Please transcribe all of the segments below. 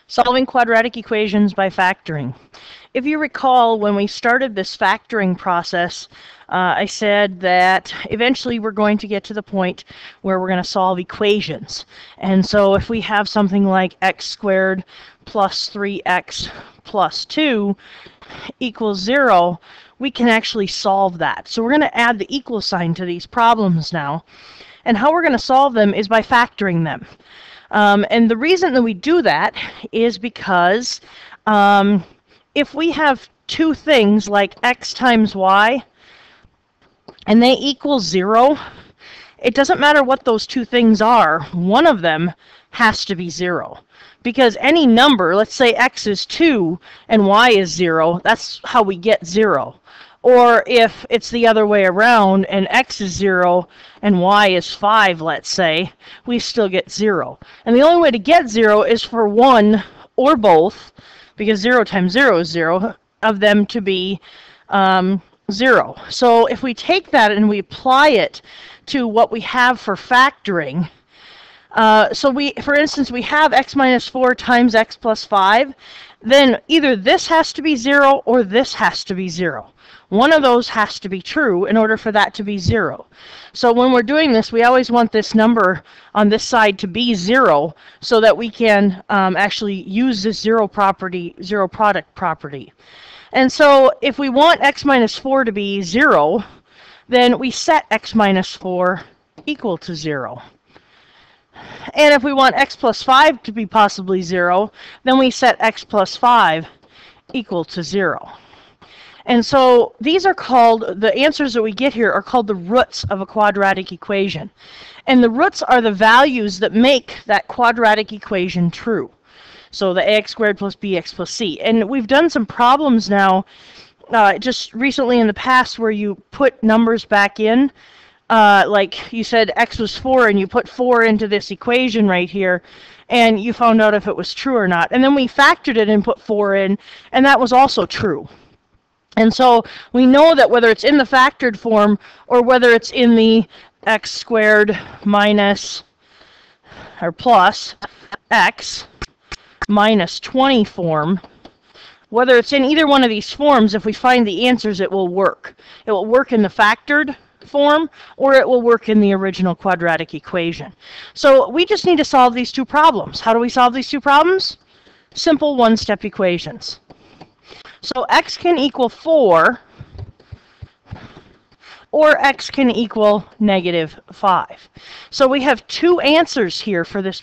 Solving quadratic equations by factoring. If you recall, when we started this factoring process, I said that eventually we're going to get to the point where we're going to solve equations. And so if we have something like x squared plus 3x plus 2 equals 0, we can actually solve that. So we're going to add the equal sign to these problems now. And how we're going to solve them is by factoring them. And the reason that we do that is because if we have two things like x times y and they equal 0, it doesn't matter what those two things are, one of them has to be 0. Because any number, let's say x is 2 and y is 0, that's how we get 0. Or if it's the other way around and x is 0 and y is 5, let's say, we still get 0. And the only way to get 0 is for one or both, because 0 times 0 is 0, of them to be 0. So if we take that and we apply it to what we have for factoring, for instance, we have x minus 4 times x plus 5, then either this has to be 0 or this has to be 0. One of those has to be true in order for that to be 0. So when we're doing this, we always want this number on this side to be 0 so that we can actually use this zero product property. And so if we want x minus 4 to be 0, then we set x minus 4 equal to 0. And if we want x plus 5 to be possibly 0, then we set x plus 5 equal to 0. And so these are called, the answers that we get here are called the roots of a quadratic equation. And the roots are the values that make that quadratic equation true. So the ax squared plus bx plus c. And we've done some problems now, just recently in the past, where you put numbers back in. Like you said x was 4 and you put 4 into this equation right here and you found out if it was true or not. And then we factored it and put 4 in, and that was also true. And so we know that whether it's in the factored form or whether it's in the x squared minus or plus x minus 20 form, whether it's in either one of these forms, if we find the answers, it will work. It will work in the factored form or it will work in the original quadratic equation. So we just need to solve these two problems. How do we solve these two problems? Simple one-step equations. So x can equal 4 or x can equal negative 5. So we have two answers here for this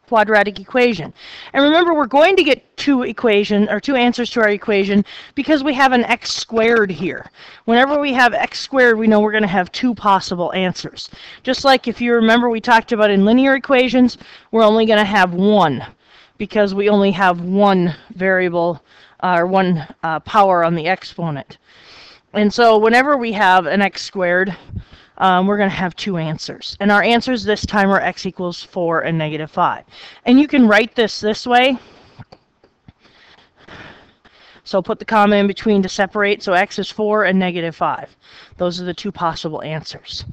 quadratic equation. And remember, we're going to get two answers to our equation because we have an x squared here. Whenever we have x squared, we know we're going to have two possible answers. Just like if you remember we talked about in linear equations, we're only going to have one because we only have one variable or one power on the exponent. And so whenever we have an x squared, we're going to have two answers. And our answers this time are x equals 4 and negative 5. And you can write this way. So put the comma in between to separate. So x is 4 and negative 5. Those are the two possible answers.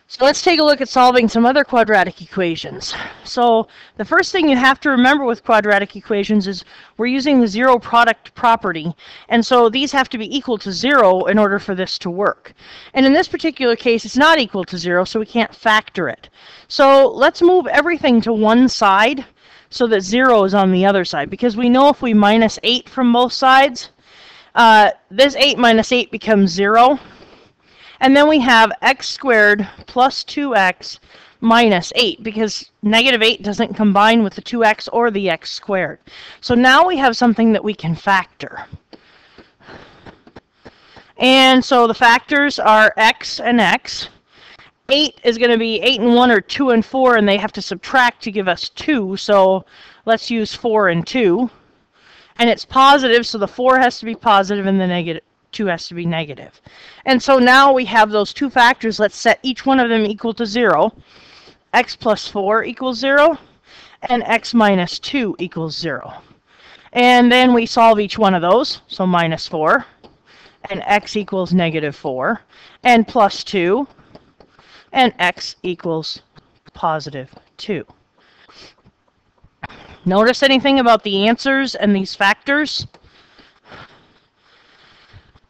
So let's take a look at solving some other quadratic equations. So the first thing you have to remember with quadratic equations is we're using the zero product property. And so these have to be equal to 0 in order for this to work. And in this particular case, it's not equal to 0, so we can't factor it. So let's move everything to one side so that 0 is on the other side. Because we know if we minus 8 from both sides, this 8 minus 8 becomes 0. And then we have x squared plus 2x minus 8, because negative 8 doesn't combine with the 2x or the x squared. So now we have something that we can factor. And so the factors are x and x. 8 is going to be 8 and 1 or 2 and 4, and they have to subtract to give us 2. So let's use 4 and 2. And it's positive, so the 4 has to be positive and the negative 2 has to be negative. And so now we have those two factors. Let's set each one of them equal to 0. X plus 4 equals 0, and x minus 2 equals 0. And then we solve each one of those. So minus 4, and x equals negative 4, and plus 2, and x equals positive 2. Notice anything about the answers and these factors?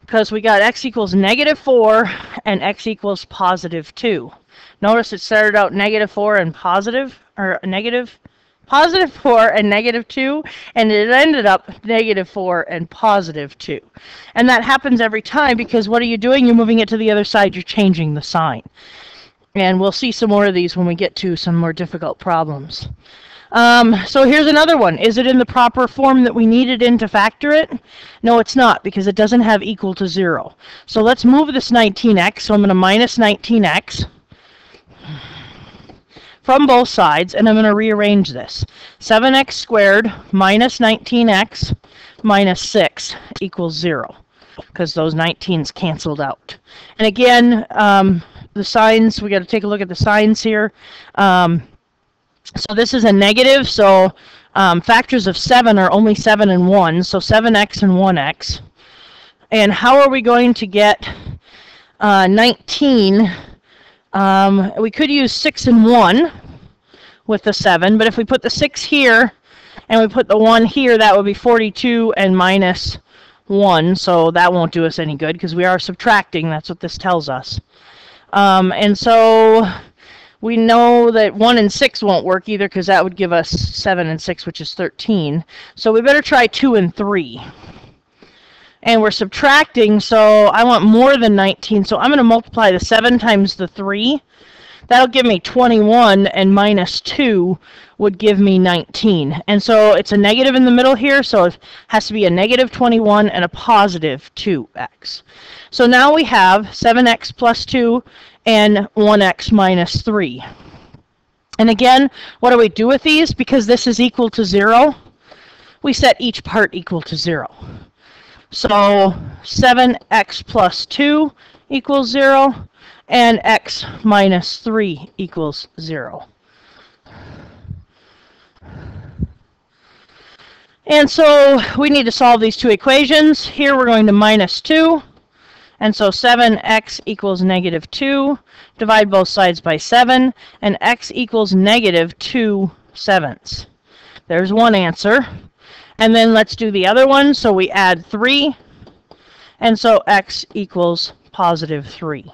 Because we got x equals -4 and x equals +2. Notice it started out -4 and positive, or +4 and -2, and it ended up -4 and +2. And that happens every time because what are you doing? You're moving it to the other side. You're changing the sign. And we'll see some more of these when we get to some more difficult problems. So here's another one. Is it in the proper form that we need it in to factor it? No, it's not, because it doesn't have equal to 0. So let's move this 19x. So I'm going to minus 19x from both sides, and I'm going to rearrange this. 7x squared minus 19x minus 6 equals 0, because those 19s canceled out. And again, the signs, we got to take a look at the signs here. So this is a negative, so factors of 7 are only 7 and 1, so 7x and 1x. And how are we going to get 19? We could use 6 and 1 with the 7, but if we put the 6 here and we put the 1 here, that would be 42 and minus 1, so that won't do us any good because we are subtracting. That's what this tells us. And so we know that 1 and 6 won't work either because that would give us 7 and 6, which is 13. So we better try 2 and 3. And we're subtracting, so I want more than 19. So I'm going to multiply the 7 times the 3. That'll give me 21, and minus 2 would give me 19. And so it's a negative in the middle here, so it has to be a negative 21 and a positive 2x. So now we have 7x plus 2 and 1x minus 3. And again, what do we do with these? Because this is equal to 0, we set each part equal to 0. So 7x plus 2 equals 0, and x minus 3 equals 0. And so we need to solve these two equations. Here we're going to minus 2. And so 7x equals negative 2. Divide both sides by 7. And x equals negative 2/7. There's one answer. And then let's do the other one. So we add 3. And so x equals positive 3.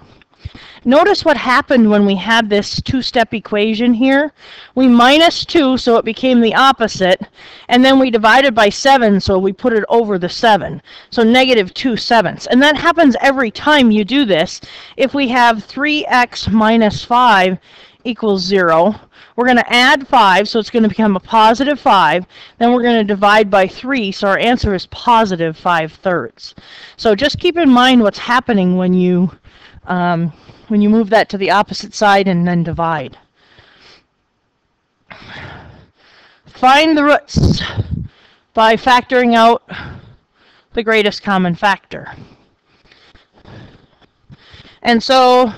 Notice what happened when we had this two-step equation here. We minus 2, so it became the opposite, and then we divided by 7, so we put it over the 7. So negative 2/7. And that happens every time you do this. If we have 3x minus 5 equals 0, we're going to add 5, so it's going to become a positive 5. Then we're going to divide by 3, so our answer is positive 5/3. So just keep in mind what's happening when you move that to the opposite side and then divide. Find the roots by factoring out the greatest common factor. And so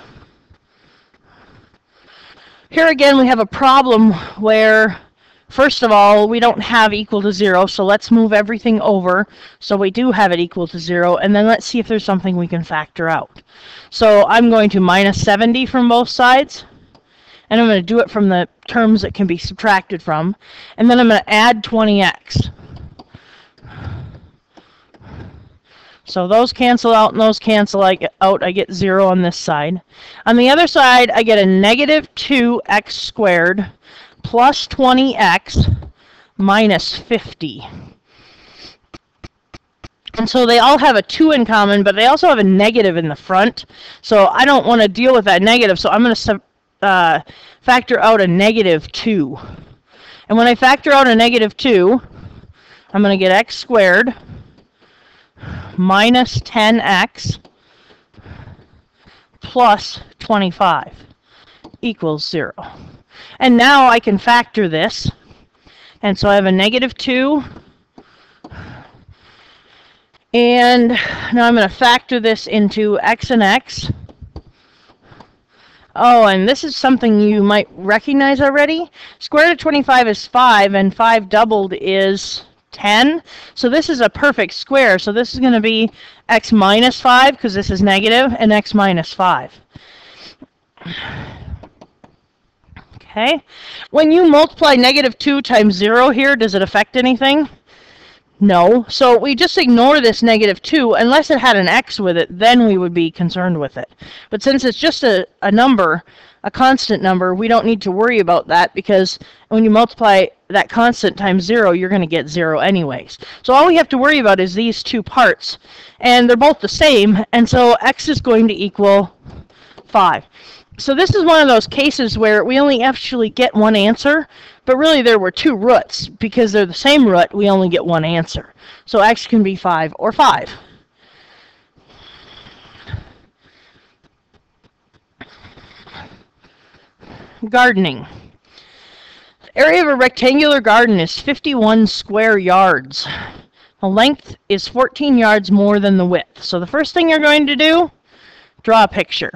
here again we have a problem where, first of all, we don't have equal to 0, so let's move everything over so we do have it equal to 0, and then let's see if there's something we can factor out. So I'm going to minus 70 from both sides, and I'm going to do it from the terms that can be subtracted from, and then I'm going to add 20x. So those cancel out and those cancel out. I get 0 on this side. On the other side, I get a negative 2x squared plus 20x minus 50. And so they all have a 2 in common, but they also have a negative in the front. So I don't want to deal with that negative, so I'm going to factor out a negative 2. And when I factor out a negative 2, I'm going to get x squared minus 10x plus 25 equals 0. And now I can factor this. And so I have a negative 2. And now I'm going to factor this into x and x. Oh, and this is something you might recognize already. Square root of 25 is 5, and 5 doubled is 10. So this is a perfect square. So this is going to be x minus 5, because this is negative, and x minus 5. Okay. When you multiply -2 times 0 here, does it affect anything? No. So we just ignore this -2 unless it had an x with it, then we would be concerned with it. But since it's just a number, a constant number, we don't need to worry about that because when you multiply that constant times 0, you're going to get 0 anyways. So all we have to worry about is these two parts, and they're both the same, and so x is going to equal 5. So this is one of those cases where we only actually get one answer, but really there were two roots. Because they're the same root, we only get one answer. So x can be 5 or 5. Gardening. The area of a rectangular garden is 51 square yards. The length is 14 yards more than the width. So the first thing you're going to do, draw a picture.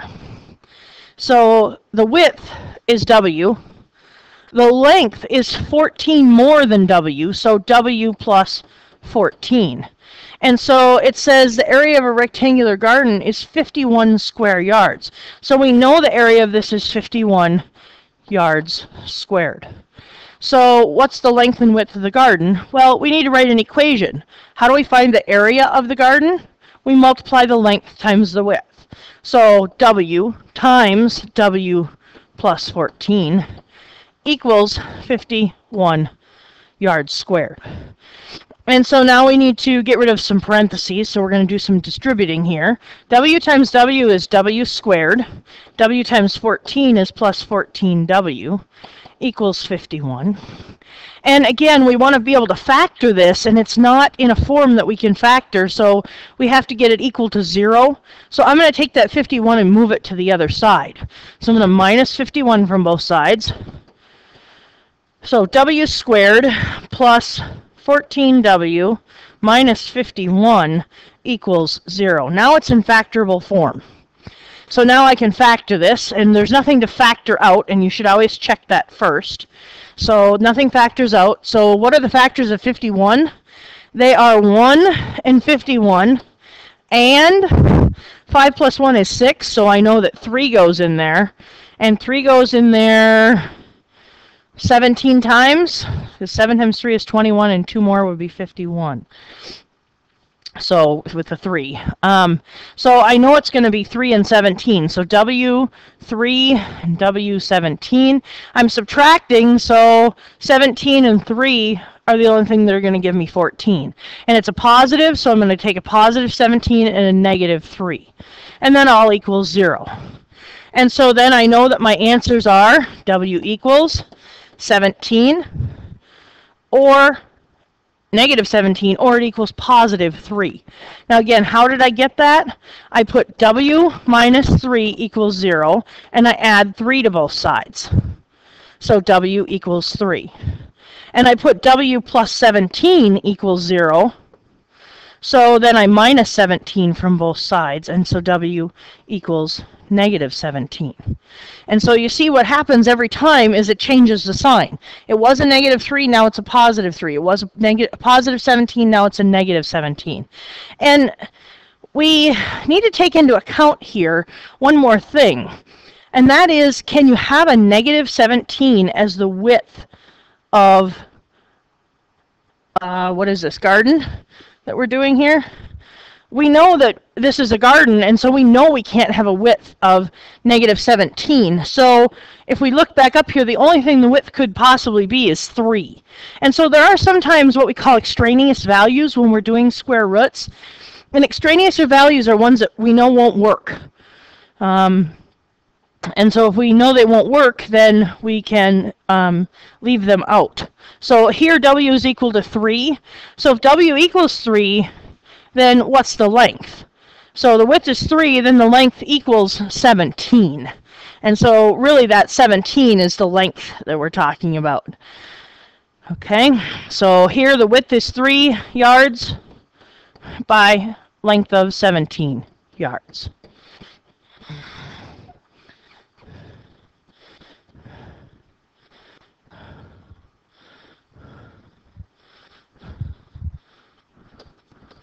So the width is W. The length is 14 more than W, so W plus 14. And so it says the area of a rectangular garden is 51 square yards. So we know the area of this is 51 yards squared. So what's the length and width of the garden? Well, we need to write an equation. How do we find the area of the garden? We multiply the length times the width. So W times W plus 14 equals 51 yards squared. And so now we need to get rid of some parentheses, so we're going to do some distributing here. W times W is W squared. W times 14 is plus 14W equals 51. And again, we want to be able to factor this, and it's not in a form that we can factor, so we have to get it equal to 0. So I'm going to take that 51 and move it to the other side. So I'm going to minus 51 from both sides. So W squared plus 14W minus 51 equals 0. Now it's in factorable form. So now I can factor this, and there's nothing to factor out, and you should always check that first. So nothing factors out. So what are the factors of 51? They are 1 and 51, and 5 plus 1 is 6, so I know that 3 goes in there, and 3 goes in there 17 times, because 7 times 3 is 21, and 2 more would be 51. So with the 3. So I know it's going to be 3 and 17. So W3 and W17. I'm subtracting, so 17 and 3 are the only thing that are going to give me 14. And it's a positive, so I'm going to take a positive 17 and a negative 3. And then all equals 0. And so then I know that my answers are W equals 17 or negative 17, or it equals positive 3. Now again, how did I get that? I put W minus 3 equals 0, and I add 3 to both sides. So W equals 3. And I put W plus 17 equals 0, so then I minus 17 from both sides, and so W equals negative 17. And so you see what happens every time is it changes the sign. It was a negative 3, now it's a positive 3. It was a positive 17, now it's a negative 17. And we need to take into account here one more thing, and that is, can you have a negative 17 as the width of, what is this, garden that we're doing here? We know that this is a garden, and so we know we can't have a width of negative 17. So if we look back up here, the only thing the width could possibly be is 3. And so there are sometimes what we call extraneous values when we're doing square roots. And extraneous values are ones that we know won't work. And so if we know they won't work, then we can leave them out. So here W is equal to 3. So if W equals 3, then what's the length? So the width is 3, then the length equals 17. And so really that 17 is the length that we're talking about. Okay, so here the width is 3 yards by length of 17 yards.